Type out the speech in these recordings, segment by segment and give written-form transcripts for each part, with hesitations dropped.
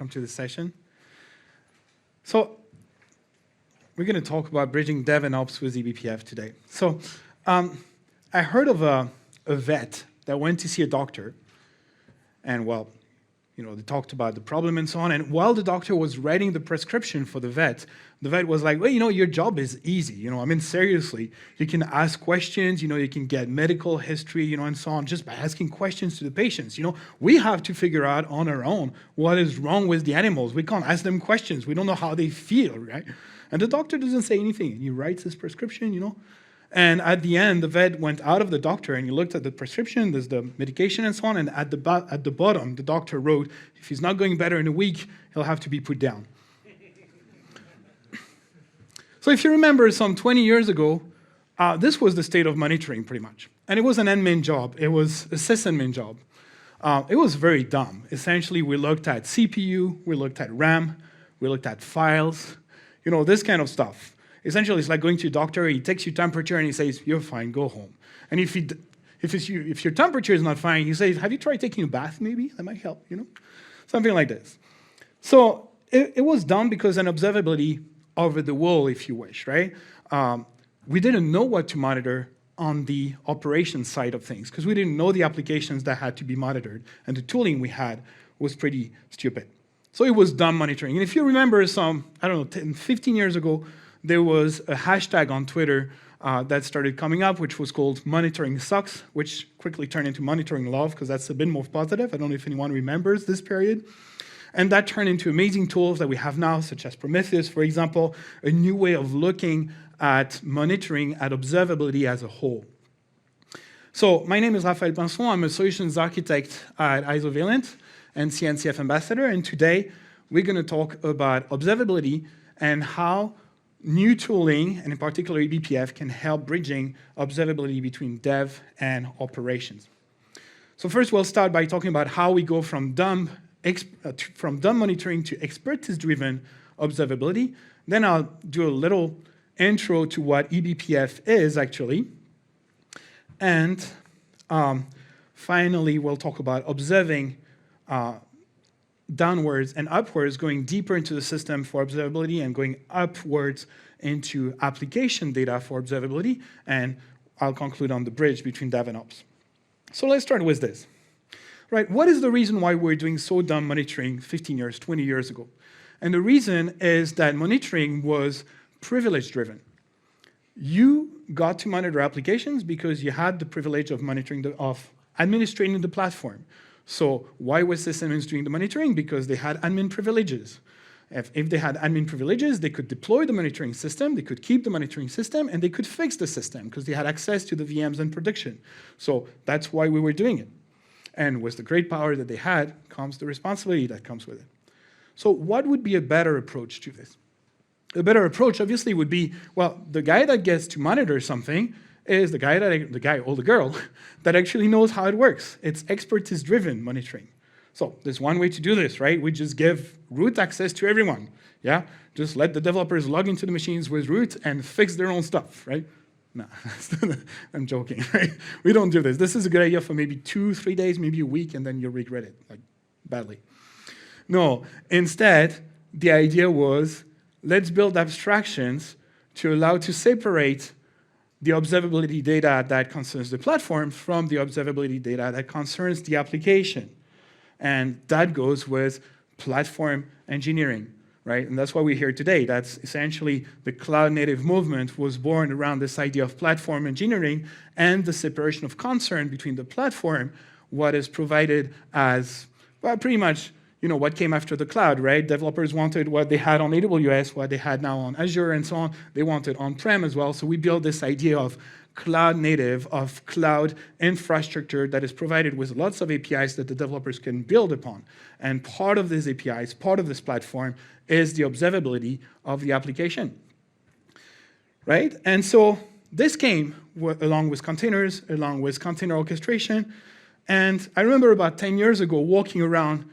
welcome to this session. So we're going to talk about bridging dev and ops with eBPF today. So I heard of a vet that went to see a doctor, and well, they talked about the problem and so on, and while the doctor was writing the prescription for the vet was like, well, your job is easy, I mean, seriously, you can ask questions, you can get medical history, and so on, just by asking questions to the patients, we have to figure out on our own what is wrong with the animals. We can't ask them questions. We don't know how they feel, right? And the doctor doesn't say anything, and he writes his prescription, And at the end, the vet went out of the doctor and he looked at the prescription, there's the medication and so on, and at the bottom, the doctor wrote, if he's not going better in a week, he'll have to be put down. So if you remember, some 20 years ago, this was the state of monitoring pretty much. And it was an admin job. It was a sysadmin job. It was very dumb. Essentially, we looked at CPU, we looked at RAM, we looked at files, this kind of stuff. Essentially, it's like going to a doctor, he takes your temperature and he says, you're fine, go home. And if your temperature is not fine, he says, have you tried taking a bath maybe? That might help, Something like this. So it was done because an observability over the wall, if you wish, right? We didn't know what to monitor on the operations side of things because we didn't know the applications that had to be monitored, and the tooling we had was pretty stupid. So it was dumb monitoring. And if you remember some, 10, 15 years ago, there was a hashtag on Twitter that started coming up, which was called monitoring sucks, which quickly turned into monitoring love, because that's a bit more positive. I don't know if anyone remembers this period. And that turned into amazing tools that we have now, such as Prometheus, for example, a new way of looking at monitoring, at observability as a whole. So my name is Raphae Pinson. I'm a solutions architect at Isovalent and CNCF ambassador. And today, we're going to talk about observability and how new tooling, and in particular eBPF, can help bridging observability between dev and operations. So first, we'll start by talking about how we go from dumb monitoring to expertise-driven observability. Then I'll do a little intro to what eBPF is, actually. And finally, we'll talk about observing downwards and upwards, going deeper into the system for observability and going upwards into application data for observability. And I'll conclude on the bridge between dev and ops. So let's start with this. Right, what is the reason why we're doing so dumb monitoring 15 years, 20 years ago? And the reason is that monitoring was privilege-driven. You got to monitor applications because you had the privilege of administrating the platform. So why was sysadmins doing the monitoring? Because they had admin privileges. If they had admin privileges, they could deploy the monitoring system, they could keep the monitoring system, and they could fix the system because they had access to the VMs in production. So that's why we were doing it. And with the great power that they had comes the responsibility that comes with it. So what would be a better approach to this? A better approach, obviously, would be, well, the guy that gets to monitor something is the guy or the girl that actually knows how it works. It's expertise-driven monitoring. So there's one way to do this, right? We just give root access to everyone, yeah? Just let the developers log into the machines with root and fix their own stuff, right? No, I'm joking, right? We don't do this. This is a good idea for maybe 2-3 days, maybe a week, and then you'll regret it, like, badly. No, instead, the idea was, let's build abstractions to allow to separate the observability data that concerns the platform from the observability data that concerns the application. And that goes with platform engineering, right? And that's why we're here today. That's essentially the cloud-native movement was born around this idea of platform engineering and the separation of concern between the platform, what is provided as, well, pretty much, what came after the cloud, right? Developers wanted what they had on AWS, what they had now on Azure, and so on. They wanted on-prem as well. So we built this idea of cloud-native, of cloud infrastructure that is provided with lots of APIs that the developers can build upon. And part of these APIs, part of this platform, is the observability of the application, right? And so this came along with containers, along with container orchestration. And I remember about 10 years ago walking around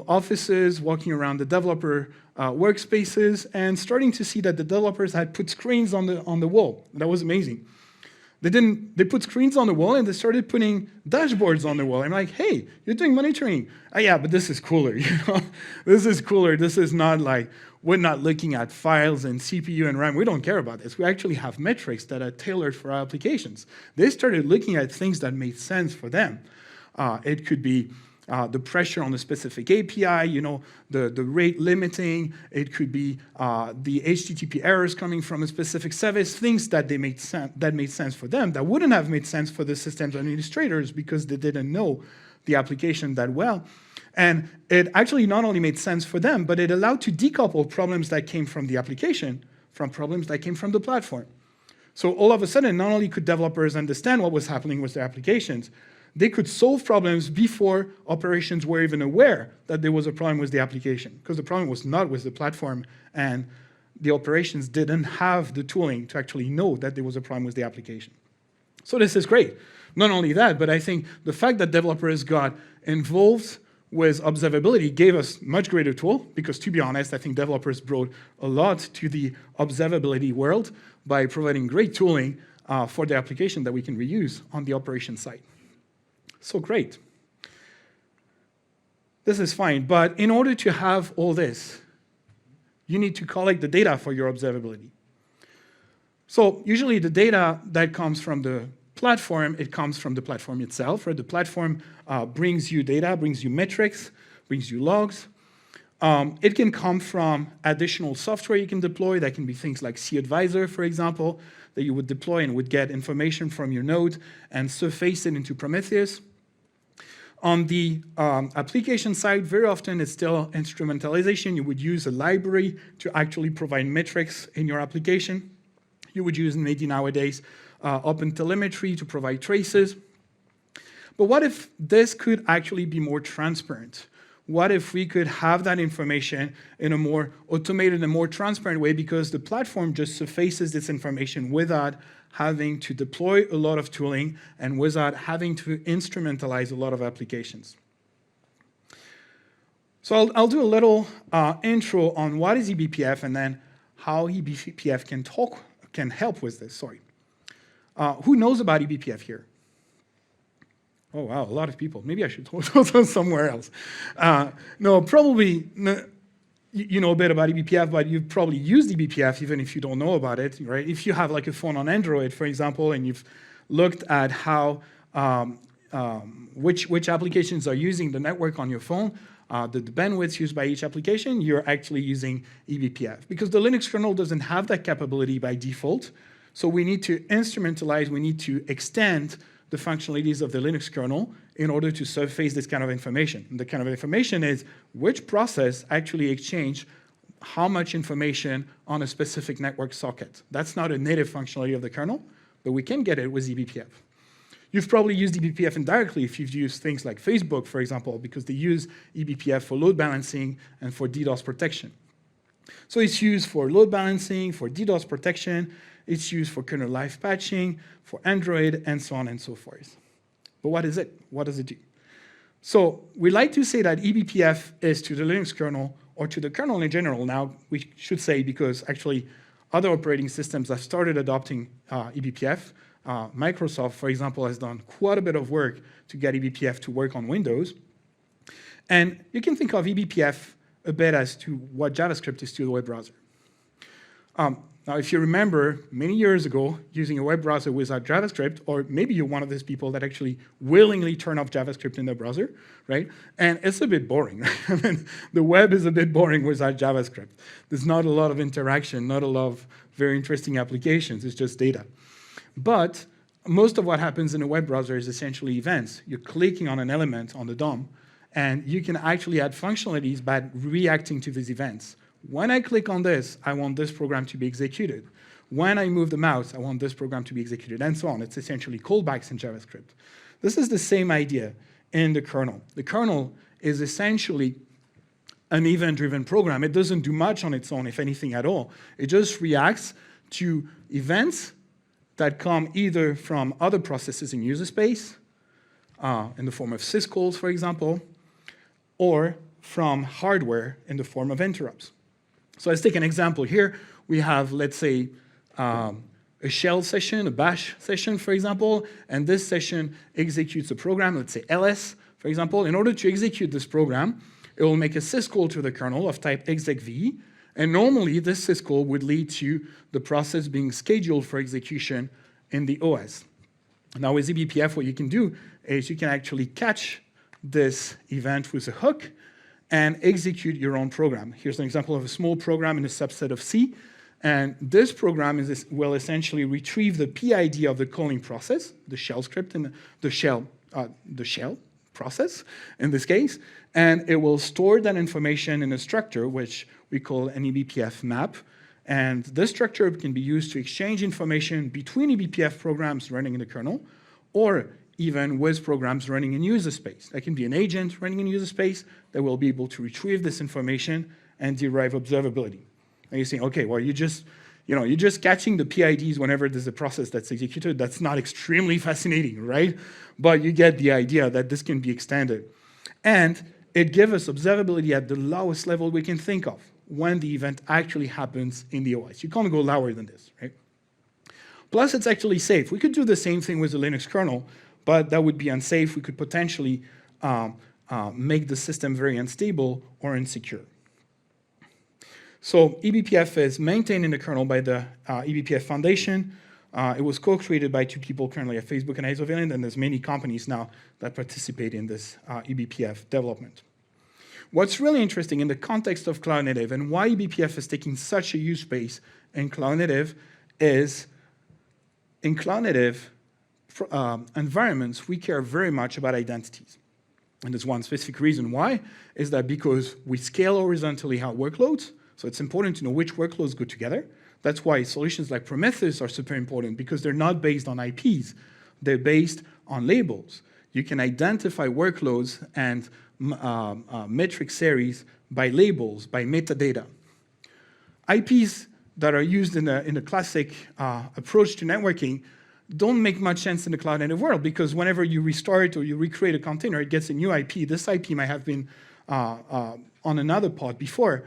offices, walking around the developer workspaces, and starting to see that the developers had put screens on the wall. That was amazing. They put screens on the wall and they started putting dashboards on the wall. I'm like, hey, you're doing monitoring. Yeah, but this is cooler, This is cooler. This is not like, we're not looking at files and CPU and RAM. We don't care about this. We actually have metrics that are tailored for our applications. They started looking at things that made sense for them. It could be the pressure on the specific API, the rate limiting. It could be the HTTP errors coming from a specific service, things that made sense for them that wouldn't have made sense for the systems administrators because they didn't know the application that well. And it actually not only made sense for them, but it allowed to decouple problems that came from the application from problems that came from the platform. So all of a sudden, not only could developers understand what was happening with their applications, they could solve problems before operations were even aware that there was a problem with the application, because the problem was not with the platform, and the operations didn't have the tooling to actually know that there was a problem with the application. So this is great. Not only that, but I think the fact that developers got involved with observability gave us much greater tool, because to be honest, I think developers brought a lot to the observability world by providing great tooling for the application that we can reuse on the operation side. So great. This is fine, but in order to have all this, you need to collect the data for your observability. So usually the data that comes from the platform, it comes from the platform itself, right? The platform brings you data, brings you metrics, brings you logs. It can come from additional software you can deploy. That can be things like cAdvisor, for example, that you would deploy and would get information from your node and surface it into Prometheus. On the application side, very often it's still instrumentalization. You would use a library to actually provide metrics in your application. You would use, maybe nowadays, OpenTelemetry to provide traces. But what if this could actually be more transparent? What if we could have that information in a more automated and more transparent way, because the platform just surfaces this information without having to deploy a lot of tooling and without having to instrumentalize a lot of applications. So I'll do a little intro on what is eBPF and then how eBPF can help with this. Sorry. Who knows about eBPF here? Oh, wow, a lot of people. Maybe I should go somewhere else. No, probably you know a bit about eBPF, but you've probably used eBPF even if you don't know about it, right? If you have like a phone on Android, for example, and you've looked at how which applications are using the network on your phone, the bandwidth used by each application, you're actually using eBPF. Because the Linux kernel doesn't have that capability by default, so we need to instrumentalize, we need to extend the functionalities of the Linux kernel in order to surface this kind of information. And the kind of information is which process actually exchanged how much information on a specific network socket. That's not a native functionality of the kernel, but we can get it with eBPF. You've probably used eBPF indirectly if you've used things like Facebook, for example, because they use eBPF for load balancing and for DDoS protection. So it's used for load balancing, for DDoS protection. It's used for kernel live patching, for Android, and so on and so forth. But what is it? What does it do? So we like to say that eBPF is to the Linux kernel, or to the kernel in general now, we should say, because actually other operating systems have started adopting eBPF. Microsoft, for example, has done quite a bit of work to get eBPF to work on Windows. And you can think of eBPF a bit as to what JavaScript is to the web browser. Now, if you remember, many years ago, using a web browser without JavaScript, or maybe you're one of those people that actually willingly turn off JavaScript in their browser, right? And it's a bit boring. Right? I mean, the web is a bit boring without JavaScript. There's not a lot of interaction, not a lot of very interesting applications. It's just data. But most of what happens in a web browser is essentially events. You're clicking on an element on the DOM, and you can actually add functionalities by reacting to these events. When I click on this, I want this program to be executed. When I move the mouse, I want this program to be executed, and so on. It's essentially callbacks in JavaScript. This is the same idea in the kernel. The kernel is essentially an event-driven program. It doesn't do much on its own, if anything at all. It just reacts to events that come either from other processes in user space, in the form of syscalls, for example, or from hardware in the form of interrupts. So let's take an example here. We have, let's say, a a shell session, a bash session, for example, and this session executes a program, let's say ls, for example. In order to execute this program, it will make a syscall to the kernel of type execv, and normally this syscall would lead to the process being scheduled for execution in the OS. Now with eBPF, what you can do is you can actually catch this event with a hook and execute your own program. Here's an example of a small program in a subset of C. And this program will essentially retrieve the PID of the calling process, the shell script, and the shell process in this case, and it will store that information in a structure which we call an eBPF map. And this structure can be used to exchange information between eBPF programs running in the kernel, or even with programs running in user space. That can be an agent running in user space that will be able to retrieve this information and derive observability. And you're saying, okay, well, you're just catching the PIDs whenever there's a process that's executed. That's not extremely fascinating, right? But you get the idea that this can be extended. And it gives us observability at the lowest level we can think of when the event actually happens in the OS. You can't go lower than this, right? Plus, it's actually safe. We could do the same thing with the Linux kernel, but that would be unsafe. We could potentially make the system very unstable or insecure. So eBPF is maintained in the kernel by the eBPF Foundation. It was co-created by two people currently at Facebook and Observability, and there's many companies now that participate in this eBPF development. What's really interesting in the context of cloud native and why eBPF is taking such a huge space in cloud native is in cloud native environments, we care very much about identities. And there's one specific reason why, is that because we scale horizontally our workloads, so it's important to know which workloads go together. That's why solutions like Prometheus are super important, because they're not based on IPs. They're based on labels. You can identify workloads and metric series by labels, by metadata. IPs that are used in the classic approach to networking don't make much sense in the cloud native world, because whenever you restart or you recreate a container, it gets a new IP. This IP might have been on another pod before.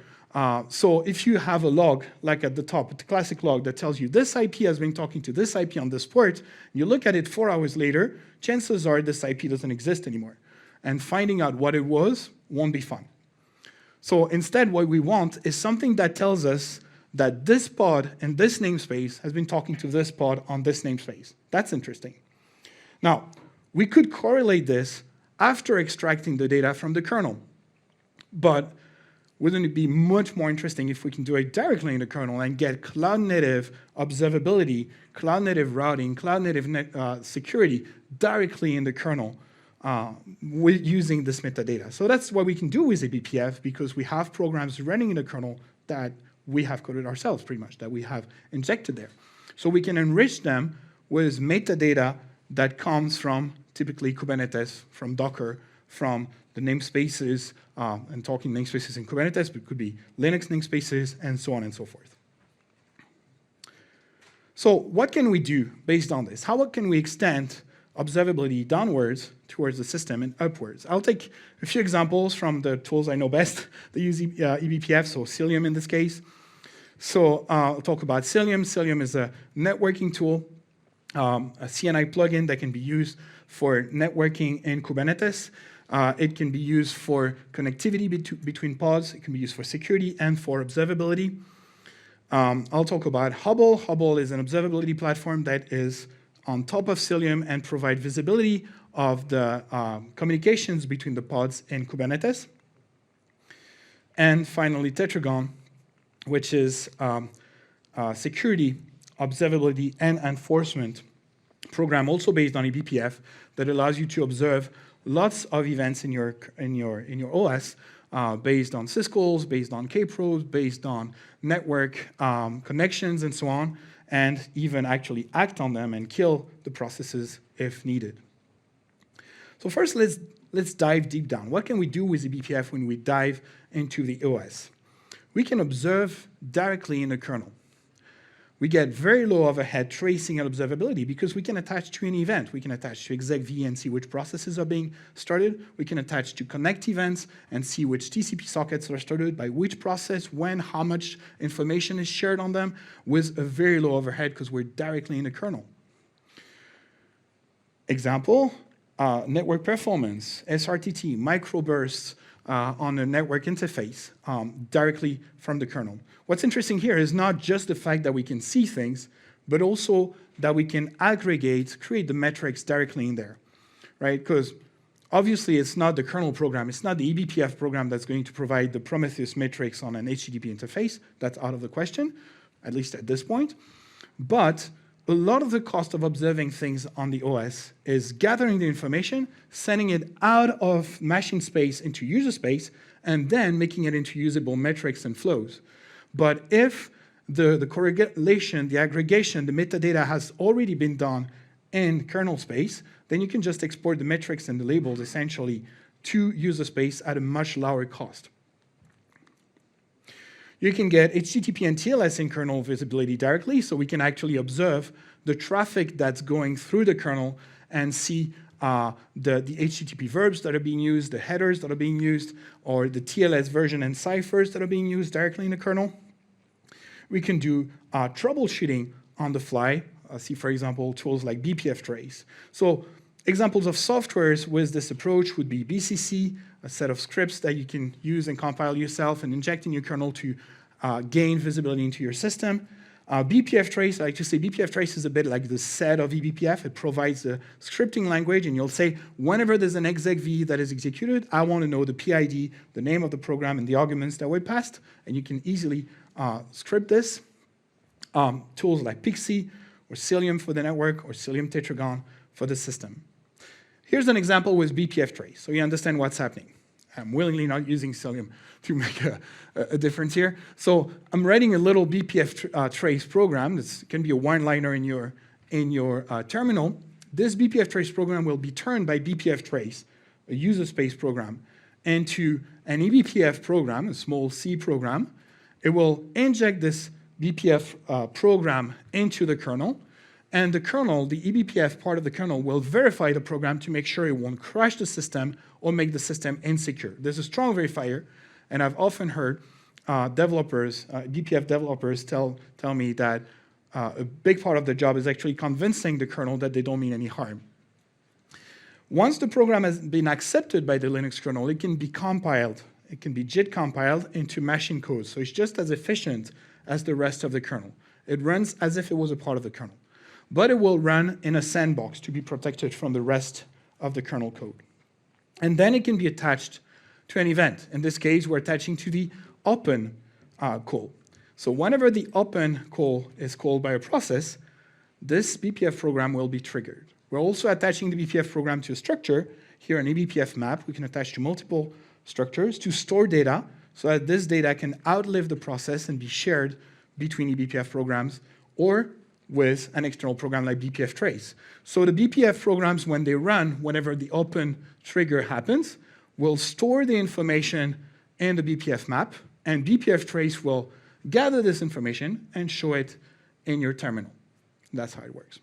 So if you have a log, like at the top, the classic log that tells you this IP has been talking to this IP on this port, you look at it 4 hours later, chances are this IP doesn't exist anymore. And finding out what it was won't be fun. So instead, what we want is something that tells us that this pod in this namespace has been talking to this pod on this namespace. That's interesting. Now, we could correlate this after extracting the data from the kernel. But wouldn't it be much more interesting if we can do it directly in the kernel and get cloud native observability, cloud native routing, cloud native security directly in the kernel using this metadata? So that's what we can do with eBPF, because we have programs running in the kernel that we have coded ourselves, pretty much, that we have injected there. So we can enrich them with metadata that comes from typically Kubernetes, from Docker, from the namespaces, and talking namespaces in Kubernetes, but it could be Linux namespaces, and so on and so forth. So what can we do based on this? How can we extend observability downwards towards the system and upwards? I'll take a few examples from the tools I know best. They use eBPF, so Cilium in this case. So I'll talk about Cilium. Cilium is a networking tool, a CNI plugin that can be used for networking in Kubernetes. It can be used for connectivity between pods. It can be used for security and for observability. I'll talk about Hubble. Hubble is an observability platform that is on top of Cilium and provide visibility of the communications between the pods in Kubernetes. And finally, Tetragon, which is security, observability, and enforcement program, also based on eBPF, that allows you to observe lots of events in your OS based on syscalls, based on kpros, based on network connections, and so on, and even actually act on them and kill the processes if needed. So first, let's dive deep down. What can we do with eBPF when we dive into the OS? We can observe directly in the kernel. we get very low overhead tracing and observability because we can attach to any event. We can attach to exec-v and see which processes are being started. We can attach to connect events and see which TCP sockets are started by which process, when, how much information is shared on them with a very low overhead because we're directly in the kernel. Example, network performance, SRTT, microbursts on a network interface directly from the kernel. What's interesting here is not just the fact that we can see things, but also that we can aggregate, create the metrics directly in there, right? Because obviously it's not the kernel program, it's not the eBPF program that's going to provide the Prometheus metrics on an HTTP interface. That's out of the question, at least at this point. But a lot of the cost of observing things on the OS is gathering the information, sending it out of machine space into user space, and then making it into usable metrics and flows. But if the correlation, the aggregation, the metadata has already been done in kernel space, then you can just export the metrics and the labels essentially to user space at a much lower cost. You can get HTTP and TLS in kernel visibility directly, so we can actually observe the traffic that's going through the kernel and see the HTTP verbs that are being used, the headers that are being used, or the TLS version and ciphers that are being used directly in the kernel. We can do troubleshooting on the fly. See, for example, tools like bpftrace. So examples of softwares with this approach would be BCC, a set of scripts that you can use and compile yourself and inject in your kernel to gain visibility into your system. bpftrace, I like to say bpftrace is a bit like the set of eBPF. It provides a scripting language, and you'll say, whenever there's an exec-v that is executed, I want to know the PID, the name of the program, and the arguments that were passed, and you can easily script this. Tools like Pixie, or Cilium for the network, or Cilium Tetragon for the system. Here's an example with bpftrace, so you understand what's happening. I'm willingly not using Cilium to make a difference here. So I'm writing a little bpftrace program. This can be a one-liner in your terminal. This bpftrace program will be turned by bpftrace, a user space program, into an eBPF program, a small C program. It will inject this BPF program into the kernel, and the kernel, the eBPF part of the kernel, will verify the program to make sure it won't crash the system or make the system insecure. There's a strong verifier, and I've often heard developers, BPF developers tell me that a big part of the job is actually convincing the kernel that they don't mean any harm. Once the program has been accepted by the Linux kernel, it can be compiled. It can be JIT compiled into machine code, so it's just as efficient as the rest of the kernel. It runs as if it was a part of the kernel, but it will run in a sandbox to be protected from the rest of the kernel code. And then it can be attached to an event. In this case, we're attaching to the open call. So whenever the open call is called by a process, this BPF program will be triggered. We're also attaching the BPF program to a structure. Here, an eBPF map, we can attach to multiple structures to store data so that this data can outlive the process and be shared between eBPF programs or with an external program like bpftrace. So the BPF programs, when they run, whenever the open trigger happens, will store the information in the BPF map, and bpftrace will gather this information and show it in your terminal. That's how it works.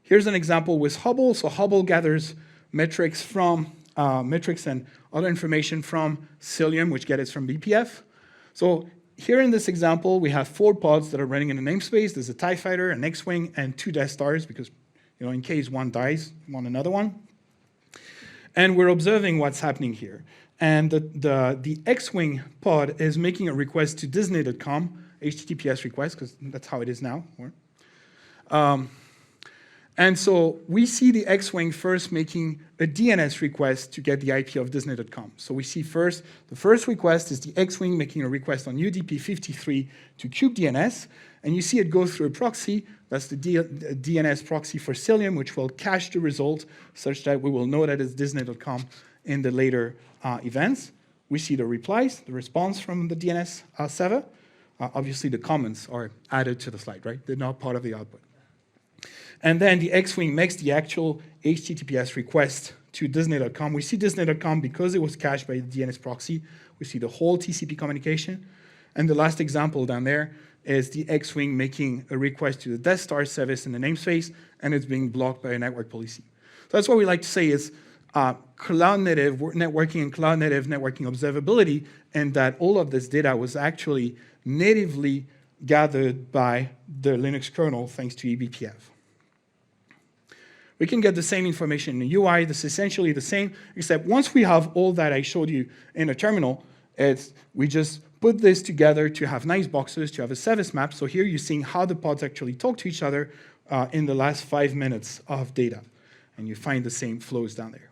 Here's an example with Hubble. So Hubble gathers metrics from metrics and other information from Cilium, which get it from BPF. So here in this example, we have 4 pods that are running in a namespace. There's a TIE fighter, an X-Wing, and 2 Death Stars, because in case one dies, you want another one. And we're observing what's happening here. And the X-Wing pod is making a request to Disney.com, HTTPS request, because that's how it is now. And so we see the X-Wing first making a DNS request to get the IP of Disney.com. So we see first, the first request is the X-Wing making a request on UDP 53 to kubedns, and you see it go through a proxy. That's the DNS proxy for Cilium, which will cache the result such that we will know that it's Disney.com in the later events. We see the replies, the response from the DNS server. Obviously, the comments are added to the slide, right? They're not part of the output. And then the X-Wing makes the actual HTTPS request to Disney.com. We see Disney.com because it was cached by the DNS proxy. We see the whole TCP communication. And the last example down there, is the X-wing making a request to the Death Star service in the namespace, and it's being blocked by a network policy. So that's what we like to say is cloud-native networking and cloud-native networking observability, and that all of this data was actually natively gathered by the Linux kernel thanks to eBPF. We can get the same information in the UI. This is essentially the same, except once we have all that I showed you in a terminal, we just put this together to have nice boxes, to have a service map. So here you're seeing how the pods actually talk to each other in the last 5 minutes of data. And you find the same flows down there.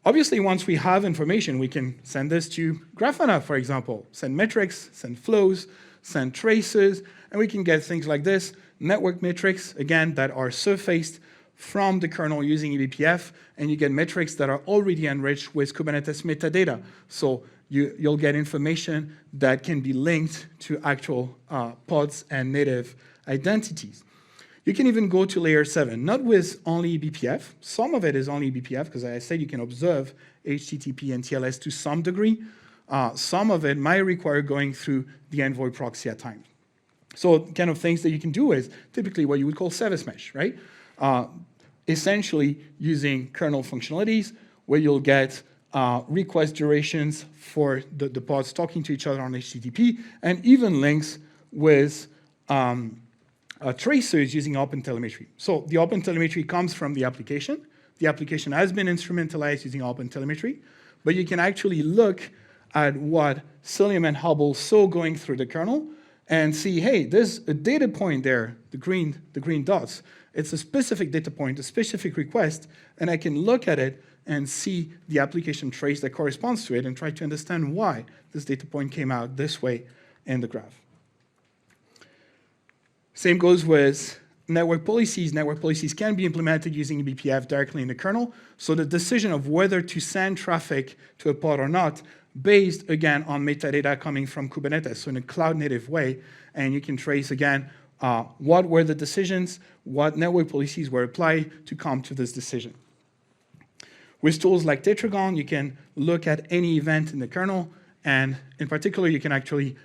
Obviously, once we have information, we can send this to Grafana, for example, send metrics, send flows, send traces, and we can get things like this, network metrics, again, that are surfaced from the kernel using eBPF, and you get metrics that are already enriched with Kubernetes metadata. So you'll get information that can be linked to actual pods and native identities. You can even go to layer 7, not with only eBPF. Some of it is only eBPF, because I said you can observe HTTP and TLS to some degree. Some of it might require going through the Envoy proxy at times. So kind of things that you can do is typically what you would call service mesh, right? Essentially using kernel functionalities where you'll get request durations for the pods talking to each other on HTTP, and even links with tracers using OpenTelemetry. So the OpenTelemetry comes from the application. The application has been instrumentalized using OpenTelemetry, but you can actually look at what Cilium and Hubble saw going through the kernel and see, hey, there's a data point there, the green dots. It's a specific data point, a specific request, and I can look at it and see the application trace that corresponds to it and try to understand why this data point came out this way in the graph. Same goes with network policies. Network policies can be implemented using eBPF directly in the kernel. So the decision of whether to send traffic to a pod or not, based, again, on metadata coming from Kubernetes, so in a cloud-native way. And you can trace, again, what were the decisions, what network policies were applied to come to this decision. With tools like Tetragon, you can look at any event in the kernel. And in particular, you can actually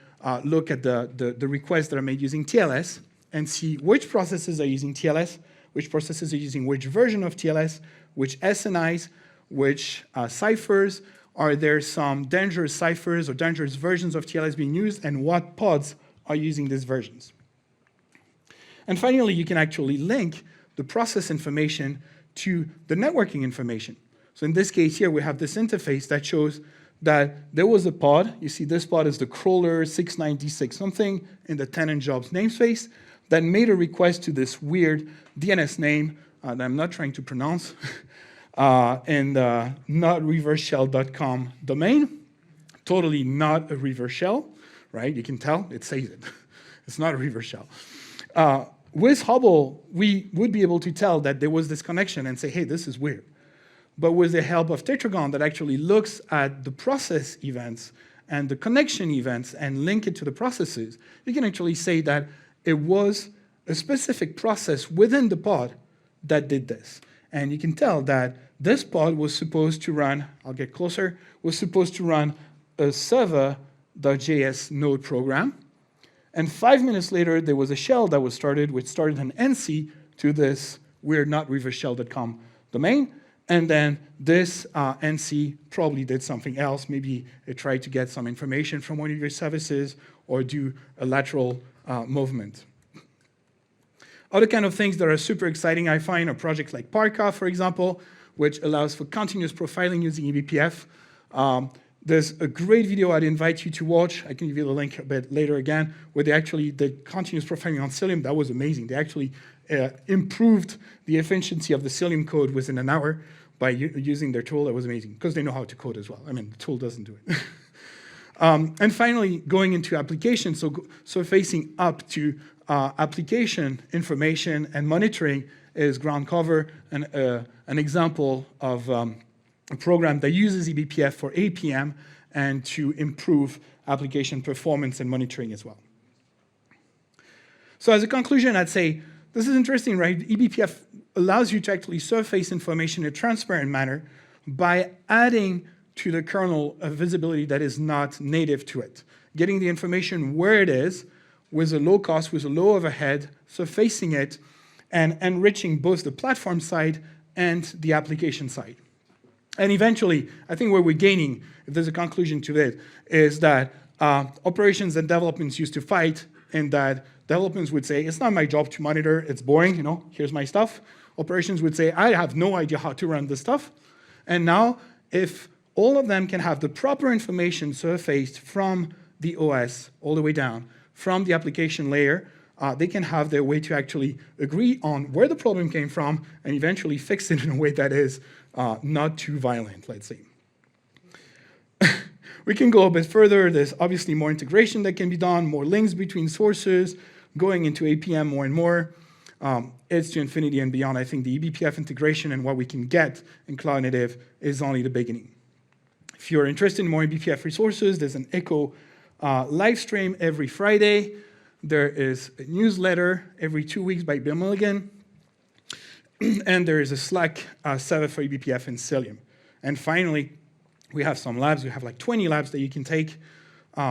look at the requests that are made using TLS and see which processes are using TLS, which processes are using which version of TLS, which SNIs, which ciphers. Are there some dangerous ciphers or dangerous versions of TLS being used, and what pods are using these versions? And finally, you can actually link the process information to the networking information. So in this case here, we have this interface that shows that there was a pod. You see this pod is the crawler 696 something in the tenant jobs namespace that made a request to this weird DNS name that I'm not trying to pronounce in the notreverseshell.com domain. Totally not a reverse shell, right? You can tell, it says it. It's not a reverse shell. With Hubble, we would be able to tell that there was this connection and say, hey, this is weird. But with the help of Tetragon that actually looks at the process events and the connection events and link it to the processes, you can actually say that it was a specific process within the pod that did this. And you can tell that this pod was supposed to run, I'll get closer, was supposed to run a server.js node program. And 5 minutes later, there was a shell that was started, which started an NC to this weird notreverseshell.com domain. And then this NC probably did something else. Maybe it tried to get some information from one of your services or do a lateral movement. Other kind of things that are super exciting, I find, are projects like Parka, for example, which allows for continuous profiling using eBPF. There's a great video I'd invite you to watch. I can give you the link a bit later again, where they actually did continuous profiling on Cilium. That was amazing. They actually improved the efficiency of the Cilium code within an hour by using their tool. That was amazing, because they know how to code as well. I mean, the tool doesn't do it. And finally, going into applications, so facing up to application information and monitoring is ground cover, and an example of a program that uses eBPF for APM and to improve application performance and monitoring as well. So as a conclusion, I'd say, this is interesting, right? eBPF allows you to actually surface information in a transparent manner by adding to the kernel a visibility that is not native to it. getting the information where it is, with a low cost, with a low overhead, surfacing it, and enriching both the platform side and the application side. And eventually, I think where we're gaining, if there's a conclusion to it, is that operations and developments used to fight, and that developments would say, it's not my job to monitor, it's boring, here's my stuff. Operations would say, I have no idea how to run this stuff. And now, if all of them can have the proper information surfaced from the OS all the way down, from the application layer, they can have their way to actually agree on where the problem came from and eventually fix it in a way that is not too violent, let's say. We can go a bit further. There's obviously more integration that can be done, more links between sources, going into APM more and more. It's to infinity and beyond. I think the eBPF integration and what we can get in cloud native is only the beginning. If you're interested in more eBPF resources, there's an Echo live stream every Friday. There is a newsletter every 2 weeks by Bill Milligan. And there is a Slack server for eBPF in Cilium. And finally, we have some labs. We have like 20 labs that you can take.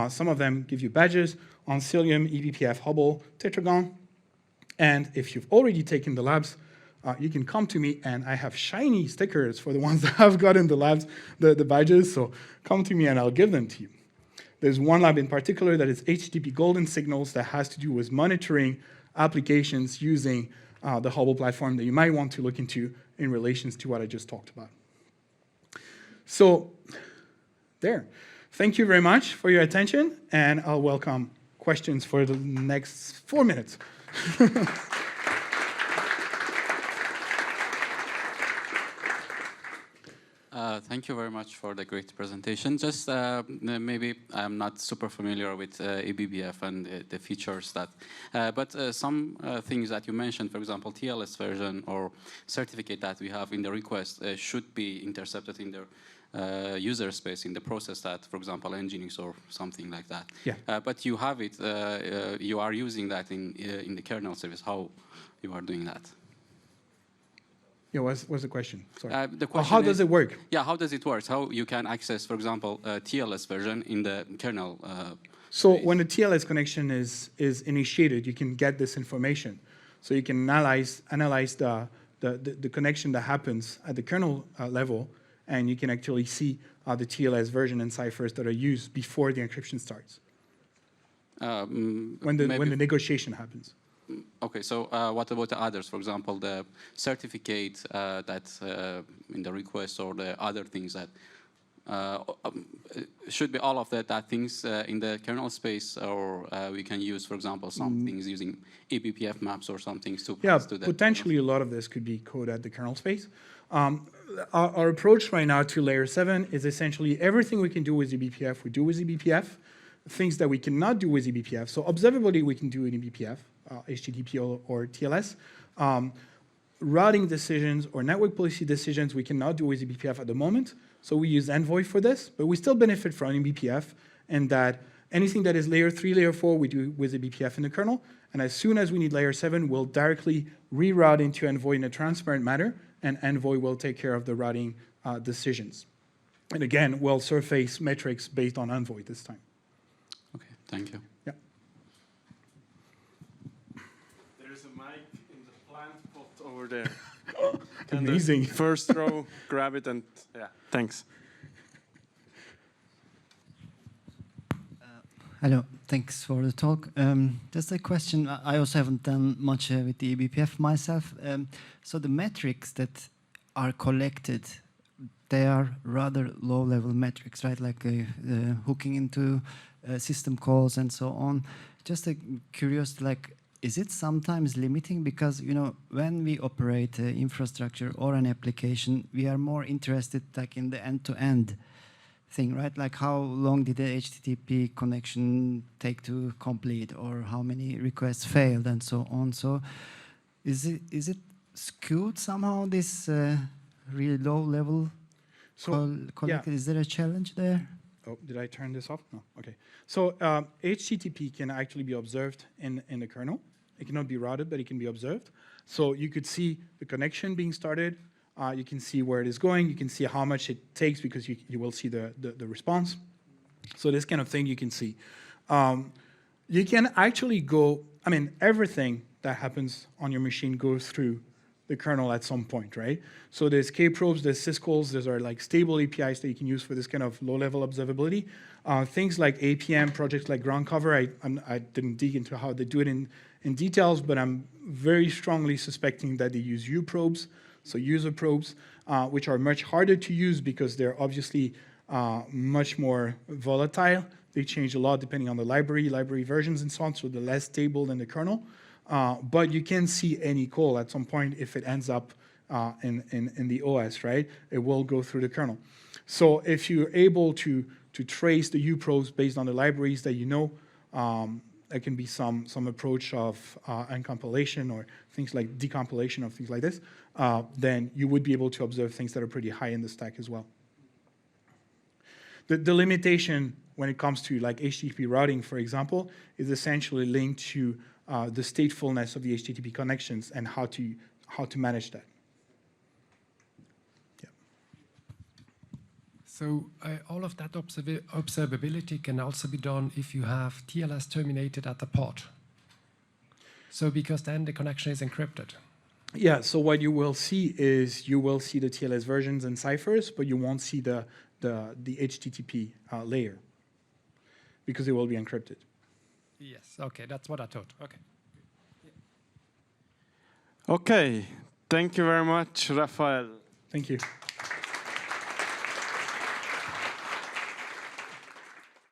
Some of them give you badges on Cilium, eBPF, Hubble, Tetragon. And if you've already taken the labs, you can come to me, and I have shiny stickers for the ones that have gotten the labs, the badges. So come to me, and I'll give them to you. There's one lab in particular that is HTTP golden signals that has to do with monitoring applications using the Hubble platform that you might want to look into in relation to what I just talked about. So there. Thank you very much for your attention, and I'll welcome questions for the next 4 minutes. Thank you very much for the great presentation. Just maybe I'm not super familiar with eBPF and the features that, but some things that you mentioned, for example, TLS version or certificate that we have in the request should be intercepted in the user space in the process that, for example, Nginx or something like that. Yeah. But you have it, you are using that in the kernel service. How you are doing that? Yeah, what's the question? Sorry. The question how does it work? Yeah, how does it work? How you can access, for example, TLS version in the kernel So space? when the TLS connection is initiated, you can get this information. So you can analyze the connection that happens at the kernel level, and you can actually see the TLS version and ciphers that are used before the encryption starts. When the negotiation happens. Okay, so what about the others? For example, the certificate that's in the request, or the other things that should be all of that things in the kernel space, or we can use, for example, some things using eBPF maps or something to pass to that. Potentially a lot of this could be code at the kernel space. Our approach right now to layer 7 is essentially everything we can do with eBPF, we do with eBPF. Things that we cannot do with eBPF. So observability we can do in eBPF, HTTP or TLS. Routing decisions or network policy decisions we cannot do with eBPF at the moment. So we use Envoy for this, but we still benefit from eBPF, and that anything that is layer 3, layer 4, we do with eBPF in the kernel. And as soon as we need layer 7, we'll directly reroute into Envoy in a transparent manner, and Envoy will take care of the routing decisions. And again, we'll surface metrics based on Envoy this time. Okay, thank you. Yeah. There's a mic in the plant pot over there. Amazing. First row, grab it, and yeah, thanks. Hello, thanks for the talk. Just a question. I also haven't done much with the eBPF myself. So the metrics that are collected, they are rather low-level metrics, right? Like hooking into system calls and so on. Just curious, like, is it sometimes limiting? Because, you know, when we operate infrastructure or an application, we are more interested like in the end-to-end thing, right? Like how long did the HTTP connection take to complete, or how many requests failed and so on. So is it skewed somehow, this really low-level collected? Is there a challenge there? Oh, did I turn this off? No, okay. So HTTP can actually be observed in the kernel. It cannot be routed, but it can be observed. So you could see the connection being started. You can see where it is going. You can see how much it takes, because you will see the response. So this kind of thing you can see. You can actually go, I mean, everything that happens on your machine goes through the kernel at some point, right? So there's K-probes, there's syscalls, those are like stable APIs that you can use for this kind of low-level observability. Things like APM, projects like ground cover, I didn't dig into how they do it in details, but I'm very strongly suspecting that they use U-probes, so user probes, which are much harder to use because they're obviously much more volatile. They change a lot depending on the library versions and so on, so they're less stable than the kernel. But you can see any call at some point if it ends up in the OS, right? It will go through the kernel. So if you're able to trace the U-probes based on the libraries that you know, there can be some approach of uncompilation or things like decompilation of things like this, then you would be able to observe things that are pretty high in the stack as well. The limitation when it comes to like HTTP routing, for example, is essentially linked to the statefulness of the HTTP connections and how to manage that. Yeah. So all of that observability can also be done if you have TLS terminated at the port. So because then the connection is encrypted. Yeah, so what you will see is you will see the TLS versions and ciphers, but you won't see the HTTP layer because it will be encrypted. Yes, okay, that's what I thought. Okay. Okay, thank you very much, Raphael. Thank you.